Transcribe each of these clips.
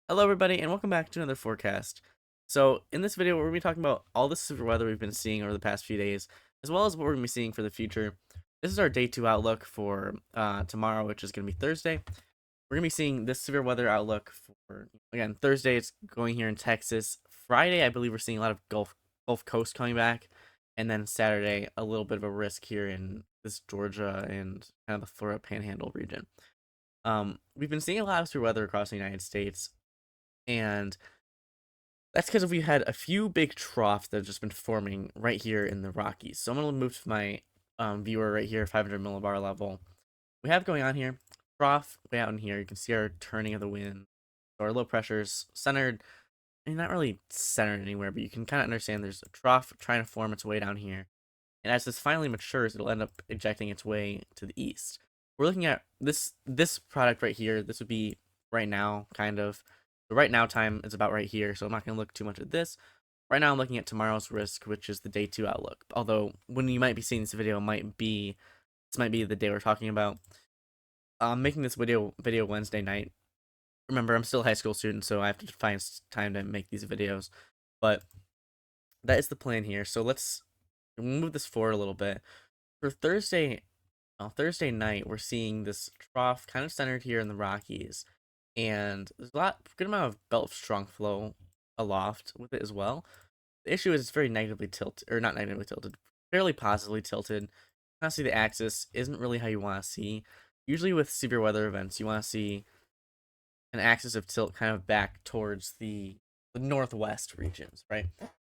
Hello everybody and welcome back to another forecast. So in this video we're going to be talking about all the severe weather we've been seeing over the past few days, as well as what we're going to be seeing for the future. This is our day 2 outlook for tomorrow, which is going to be Thursday. We're going to be seeing this severe weather outlook for, again, Thursday it's going here in Texas. Friday I believe we're seeing a lot of Gulf Coast coming back, and then Saturday a little bit of a risk here in this Georgia and kind of the Florida Panhandle region. We've been seeing a lot of severe weather across the United States, and that's because we had a few big troughs that have just been forming right here in the Rockies. So I'm going to move to my viewer right here, 500 millibar level. We have going on here, trough way out in here. You can see our turning of the wind. So our low pressure's centered, and not really centered anywhere, but you can kind of understand there's a trough trying to form its way down here. And as this finally matures, it'll end up ejecting its way to the east. We're looking at this product right here. This would be right now, kind of. The right now time is about right here, so I'm not going to look too much at this. Right now I'm looking at tomorrow's risk, which is the day 2 outlook. Although when you might be seeing this video this might be the day we're talking about. I'm making this video Wednesday night. Remember, I'm still a high school student, so I have to find time to make these videos. But that is the plan here. So let's move this forward a little bit. For Thursday night, we're seeing this trough kind of centered here in the Rockies, and there's good amount of belt strong flow aloft with it as well. The issue is it's very negatively tilted, or not negatively tilted, fairly positively tilted. Kind of see the axis isn't really how you want to see. Usually with severe weather events, you want to see an axis of tilt kind of back towards the northwest regions, right?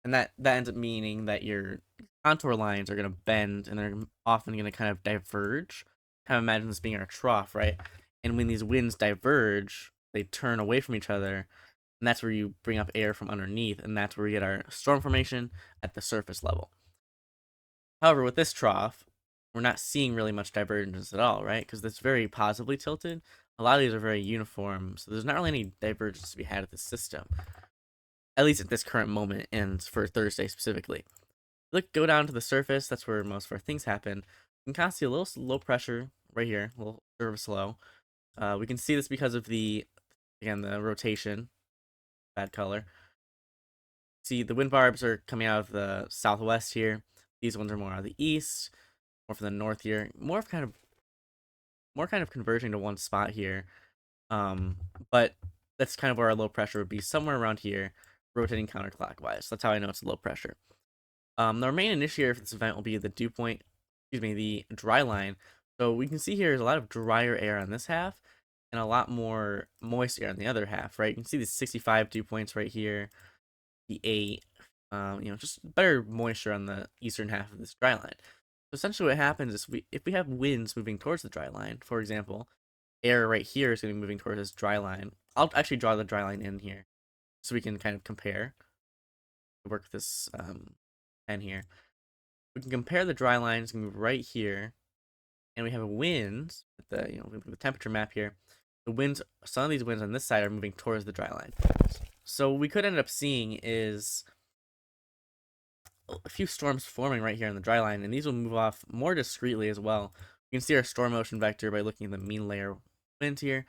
And that ends up meaning that your contour lines are going to bend and they're often going to kind of diverge. Kind of imagine this being our trough, right? And when these winds diverge, they turn away from each other, and that's where you bring up air from underneath, and that's where we get our storm formation at the surface level. However, with this trough, we're not seeing really much divergence at all, right? Because it's very positively tilted. A lot of these are very uniform, so there's not really any divergence to be had at the system, at least at this current moment, and for Thursday specifically. Go down to the surface. That's where most of our things happen. You can kind of see a little low pressure right here, a little surface low. We can see this because of the rotation, bad color. See, the wind barbs are coming out of the southwest here. These ones are more out of the east, more from the north here. More kind of converging to one spot here. But that's kind of where our low pressure would be, somewhere around here, rotating counterclockwise. That's how I know it's low pressure. The main initiator for this event will be the dew point, the dry line. So we can see here there's a lot of drier air on this half and a lot more moist air on the other half, right? You can see the 65 dew points right here, the 8, just better moisture on the eastern half of this dry line. So essentially what happens is if we have winds moving towards the dry line, for example, air right here is going to be moving towards this dry line. I'll actually draw the dry line in here so we can kind of compare, work this pen here. We can compare the dry lines right here, and we have a wind with the temperature map here. Some of these winds on this side are moving towards the dry line. So what we could end up seeing is a few storms forming right here in the dry line, and these will move off more discreetly as well. You can see our storm motion vector by looking at the mean layer wind here.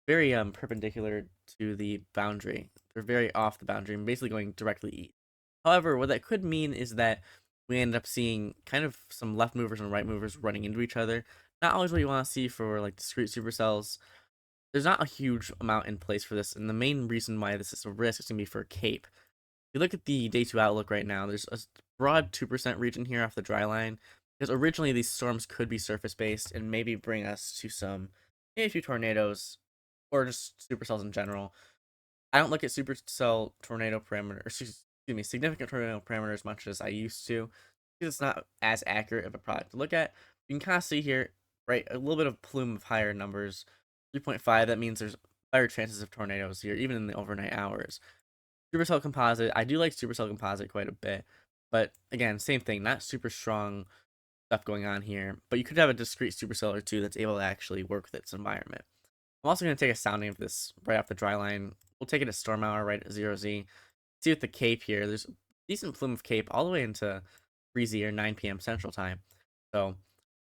Very perpendicular to the boundary. They're very off the boundary and basically going directly east. However, what that could mean is that we end up seeing kind of some left movers and right movers running into each other. Not always what you want to see for like discrete supercells. There's not a huge amount in place for this, and the main reason why this is a risk is going to be for CAPE. If you look at the day 2 outlook right now, there's a broad 2% region here off the dry line, because originally these storms could be surface based and maybe bring us to maybe a few tornadoes or just supercells in general. I don't look at supercell tornado parameter, or excuse me, significant tornado parameter as much as I used to, because it's not as accurate of a product to look at. You can kind of see here, right, a little bit of plume of higher numbers, 3.5. That means there's better chances of tornadoes here, even in the overnight hours. Supercell composite, I do like supercell composite quite a bit, but again, same thing, not super strong stuff going on here, but you could have a discrete supercell or two that's able to actually work with its environment. I'm also going to take a sounding of this right off the dry line. We'll take it at storm hour right at 0Z. See with the CAPE here, there's a decent plume of CAPE all the way into 3Z or 9 p.m. Central Time. So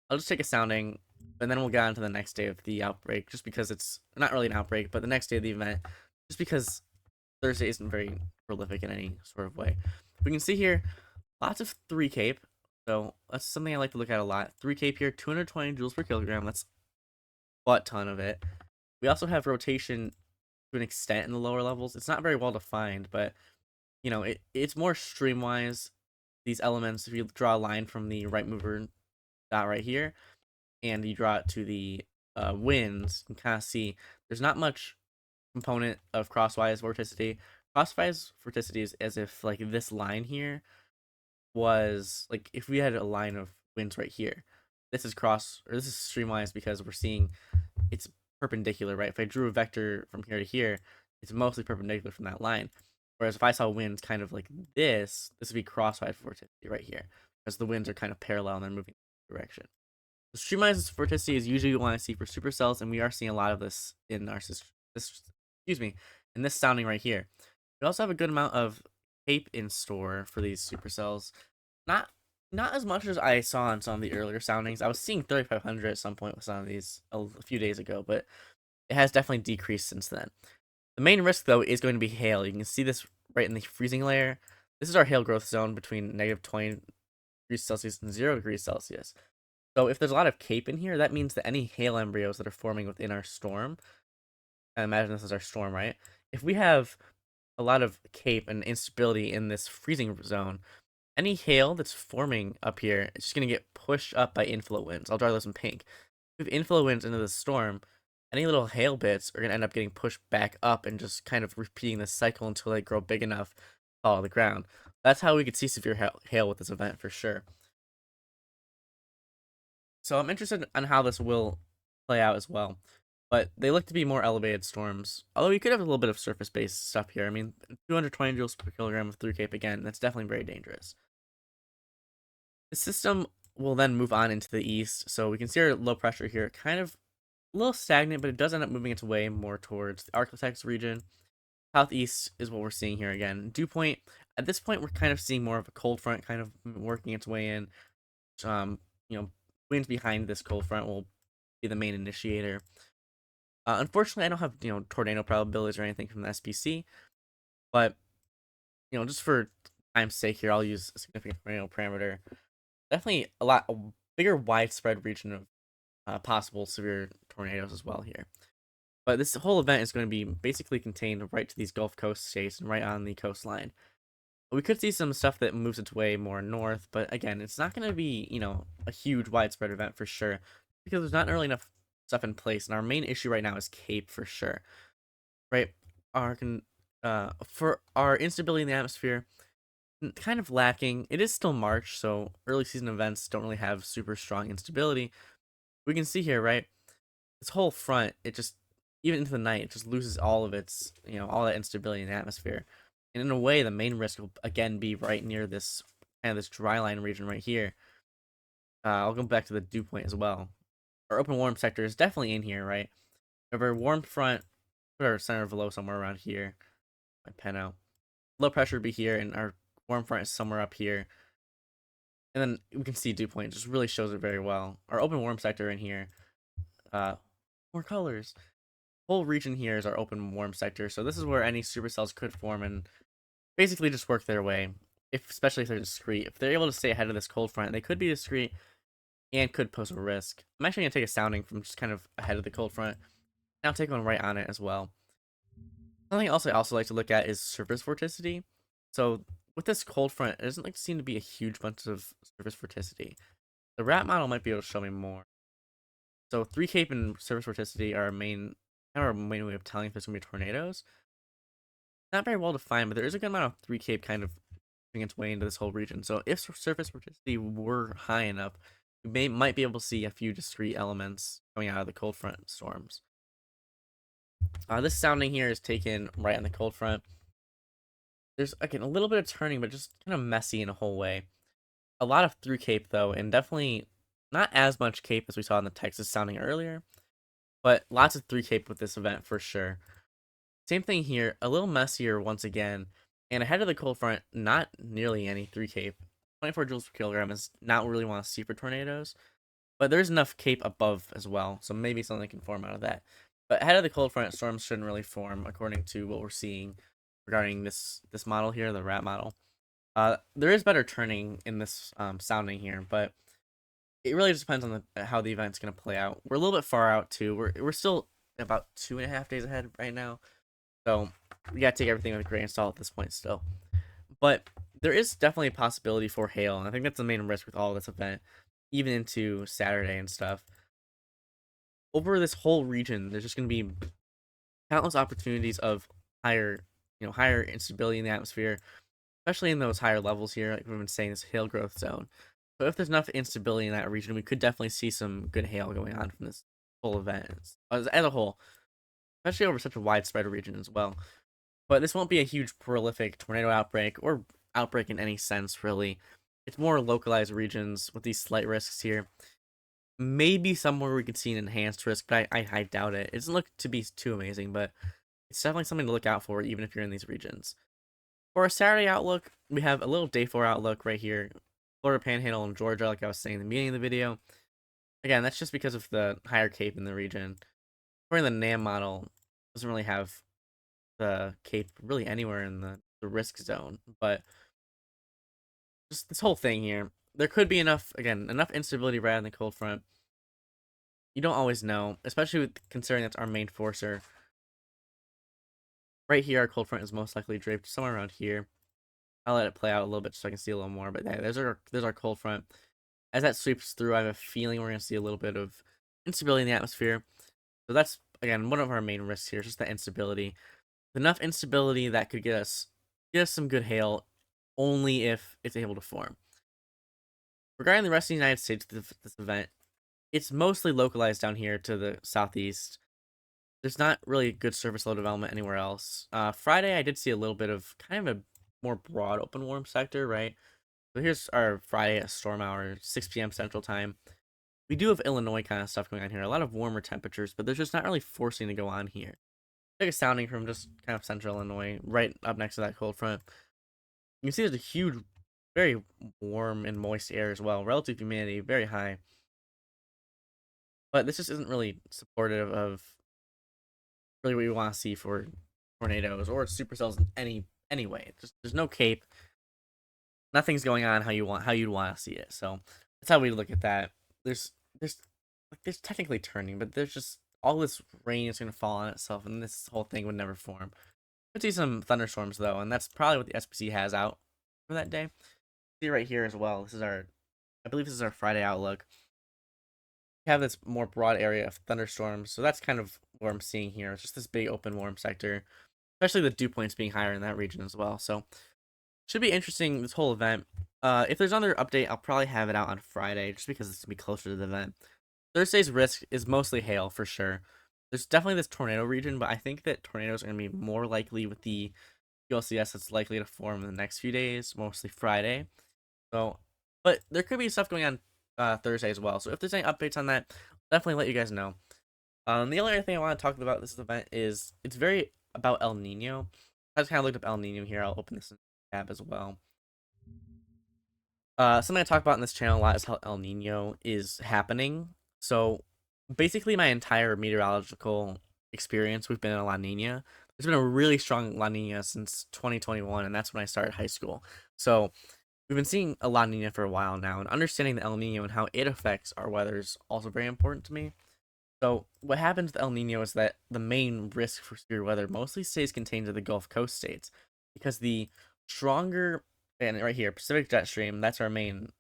I'll just take a sounding, and then we'll get on to the next day of the outbreak, just because it's not really an outbreak, but the next day of the event, just because Thursday isn't very prolific in any sort of way. We can see here lots of 3 cape. So that's something I like to look at a lot. 3 cape here, 220 joules per kilogram. That's a butt ton of it. We also have rotation to an extent in the lower levels. It's not very well defined, but it's more streamwise. These elements, if you draw a line from the right mover dot right here, and you draw it to the winds, you can kind of see there's not much component of crosswise vorticity. Crosswise vorticity is as if like this line here was like if we had a line of winds right here. This is this is streamlines because we're seeing it's perpendicular, right? If I drew a vector from here to here, it's mostly perpendicular from that line. Whereas if I saw winds kind of like this would be crosswise vorticity right here, because the winds are kind of parallel and they're moving in the direction. The streamlines vorticity is usually what I see for supercells, and we are seeing a lot of this in our in this sounding right here. We also have a good amount of tape in store for these supercells. Not not as much as I saw in some of the earlier soundings. I was seeing 3500 at some point with some of these a few days ago, but it has definitely decreased since then. The main risk though is going to be hail. You can see this right in the freezing layer. This is our hail growth zone between -20 degrees Celsius and 0 degrees Celsius. So if there's a lot of cape in here, that means that any hail embryos that are forming within our storm, I imagine this is our storm, right? If we have a lot of cape and instability in this freezing zone, any hail that's forming up here is just going to get pushed up by inflow winds. I'll draw those in pink. If we have inflow winds into the storm, any little hail bits are going to end up getting pushed back up and just kind of repeating this cycle until they grow big enough to fall to the ground. That's how we could see severe hail with this event for sure. So I'm interested on how this will play out as well. But they look to be more elevated storms. Although you could have a little bit of surface-based stuff here. I mean, 220 joules per kilogram of 3 cape again, that's definitely very dangerous. The system will then move on into the east, so we can see our low pressure here, kind of a little stagnant, but it does end up moving its way more towards the Arctic region. Southeast is what we're seeing here again. Dew point, at this point, we're kind of seeing more of a cold front kind of working its way in. Um, winds behind this cold front will be the main initiator. Unfortunately, I don't have tornado probabilities or anything from the SPC, but just for time's sake here, I'll use a significant tornado parameter. Definitely a bigger widespread region of possible severe tornadoes as well here. But this whole event is going to be basically contained right to these Gulf Coast states and right on the coastline. We could see some stuff that moves its way more north, but again, it's not going to be, a huge widespread event for sure, because there's not really enough stuff in place. And our main issue right now is Cape for sure, right? For our instability in the atmosphere, kind of lacking. It is still March, so early season events don't really have super strong instability. We can see here, right? This whole front, it just even into the night, it just loses all of its, all that instability in the atmosphere. And in a way, the main risk will again be right near this this dry line region right here. I'll go back to the dew point as well. Our open warm sector is definitely in here, right? We have our warm front, put our center of low somewhere around here. My pen out. Low pressure would be here, and our warm front is somewhere up here. And then we can see dew point just really shows it very well. Our open warm sector in here. More colors. Whole region here is our open warm sector, so this is where any supercells could form and basically just work their way. Especially if they're discrete. If they're able to stay ahead of this cold front, they could be discrete and could pose a risk. I'm actually gonna take a sounding from just kind of ahead of the cold front, and I'll take one right on it as well. Something else I also like to look at is surface vorticity. So with this cold front, it doesn't like seem to be a huge bunch of surface vorticity. The RAT model might be able to show me more. So 3 cape and surface vorticity are our main way of telling if there's gonna be tornadoes. Not very well defined, but there is a good amount of 3 cape kind of pushing its way into this whole region. So if surface vorticity were high enough, we might be able to see a few discrete elements coming out of the cold front storms. This sounding here is taken right on the cold front. There's again a little bit of turning, but just kind of messy in a whole way. A lot of through cape though, and definitely not as much cape as we saw in the Texas sounding earlier, but lots of 3 cape with this event for sure. Same thing here, a little messier once again, and ahead of the cold front, not nearly any 3 cape. 24 joules per kilogram is not what we really want to see for tornadoes, but there's enough cape above as well, so maybe something can form out of that. But ahead of the cold front, storms shouldn't really form according to what we're seeing regarding this model here, the rat model. There is better turning in this sounding here, but it really just depends on how the event's going to play out. We're a little bit far out too. We're still about 2.5 days ahead right now, so we gotta take everything with a grain of salt at this point still. But there is definitely a possibility for hail, and I think that's the main risk with all this event, even into Saturday and stuff. Over this whole region, there's just going to be countless opportunities of higher, higher instability in the atmosphere, especially in those higher levels here. Like we've been saying, this hail growth zone. So if there's enough instability in that region, we could definitely see some good hail going on from this whole event as a whole, especially over such a widespread region as well. But this won't be a huge prolific tornado outbreak or outbreak in any sense, really. It's more localized regions with these slight risks here. Maybe somewhere we could see an enhanced risk, but I doubt it. It doesn't look to be too amazing, but it's definitely something to look out for, even if you're in these regions. For a Saturday outlook, we have a little day 4 outlook right here. Florida Panhandle and Georgia, like I was saying in the beginning of the video. Again, that's just because of the higher cape in the region. According to the NAM model, doesn't really have the cape really anywhere in the risk zone. But just this whole thing here, there could be enough instability right in the cold front. You don't always know, especially with considering that's our main forcer. Right here, our cold front is most likely draped somewhere around here. I'll let it play out a little bit so I can see a little more. But yeah, there's our cold front. As that sweeps through, I have a feeling we're gonna see a little bit of instability in the atmosphere. So that's again one of our main risks here, just the instability. Enough instability that could get us some good hail, only if it's able to form. Regarding the rest of the United States, this event, it's mostly localized down here to the southeast. There's not really good surface low development anywhere else. Friday, I did see a little bit of kind of a more broad open warm sector, right? So here's our Friday storm hour, 6 p.m. Central Time. We do have Illinois kind of stuff going on here. A lot of warmer temperatures, but there's just not really forcing to go on here. Like a sounding from just kind of central Illinois, right up next to that cold front. You can see there's a huge, very warm and moist air as well. Relative humidity, very high. But this just isn't really supportive of really what you want to see for tornadoes or supercells in any way. Just there's no cape. Nothing's going on how you'd want to see it. So that's how we look at that. There's there's technically turning, but there's just all this rain is gonna fall on itself, and this whole thing would never form. Could see some thunderstorms though, and that's probably what the SPC has out for that day. See right here as well. I believe this is our Friday outlook. We have this more broad area of thunderstorms, so that's kind of what I'm seeing here. It's just this big open warm sector, especially the dew points being higher in that region as well. So should be interesting this whole event. If there's another update, I'll probably have it out on Friday, just because it's gonna be closer to the event. Thursday's risk is mostly hail for sure. There's definitely this tornado region, but I think that tornadoes are gonna be more likely with the ULCS that's likely to form in the next few days, mostly Friday. So, but there could be stuff going on Thursday as well. So if there's any updates on that, definitely let you guys know. The only other thing I want to talk about this event is it's very about El Nino. I just kind of looked up El Nino here. I'll open this in the tab as well. Something I talk about in this channel a lot is how El Nino is happening. So basically my entire meteorological experience, we've been in a La Nina. There's been a really strong La Nina since 2021, and that's when I started high school. So we've been seeing a La Nina for a while now, and understanding the El Nino and how it affects our weather is also very important to me. So what happens with El Nino is that the main risk for severe weather mostly stays contained to the Gulf Coast states, because the stronger, and right here, Pacific jet stream, that's our main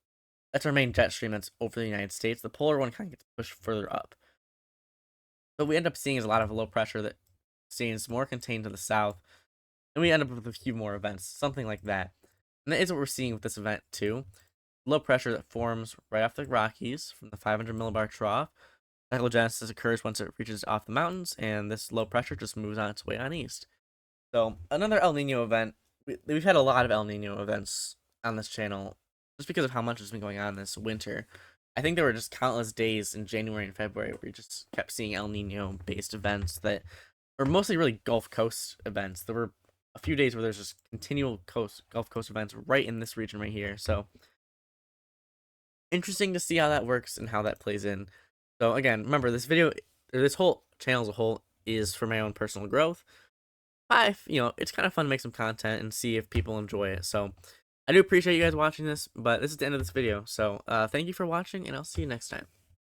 jet stream that's over the United States. The polar one kind of gets pushed further up. So what we end up seeing is a lot of low pressure that stays more contained to the south, and we end up with a few more events, something like that. And that is what we're seeing with this event too. Low pressure that forms right off the Rockies from the 500 millibar trough. Cyclogenesis occurs once it reaches off the mountains, and this low pressure just moves on its way on east. So another El Nino event. We've had a lot of El Nino events on this channel just because of how much has been going on this winter. I think there were just countless days in January and February where we just kept seeing El Nino based events that were mostly really Gulf Coast events. There were a few days where there's just continual Gulf Coast events right in this region right here. So interesting to see how that works and how that plays in. So again, remember this video, or this whole channel as a whole, is for my own personal growth. It's kind of fun to make some content and see if people enjoy it. So I do appreciate you guys watching this, but this is the end of this video. So thank you for watching, and I'll see you next time.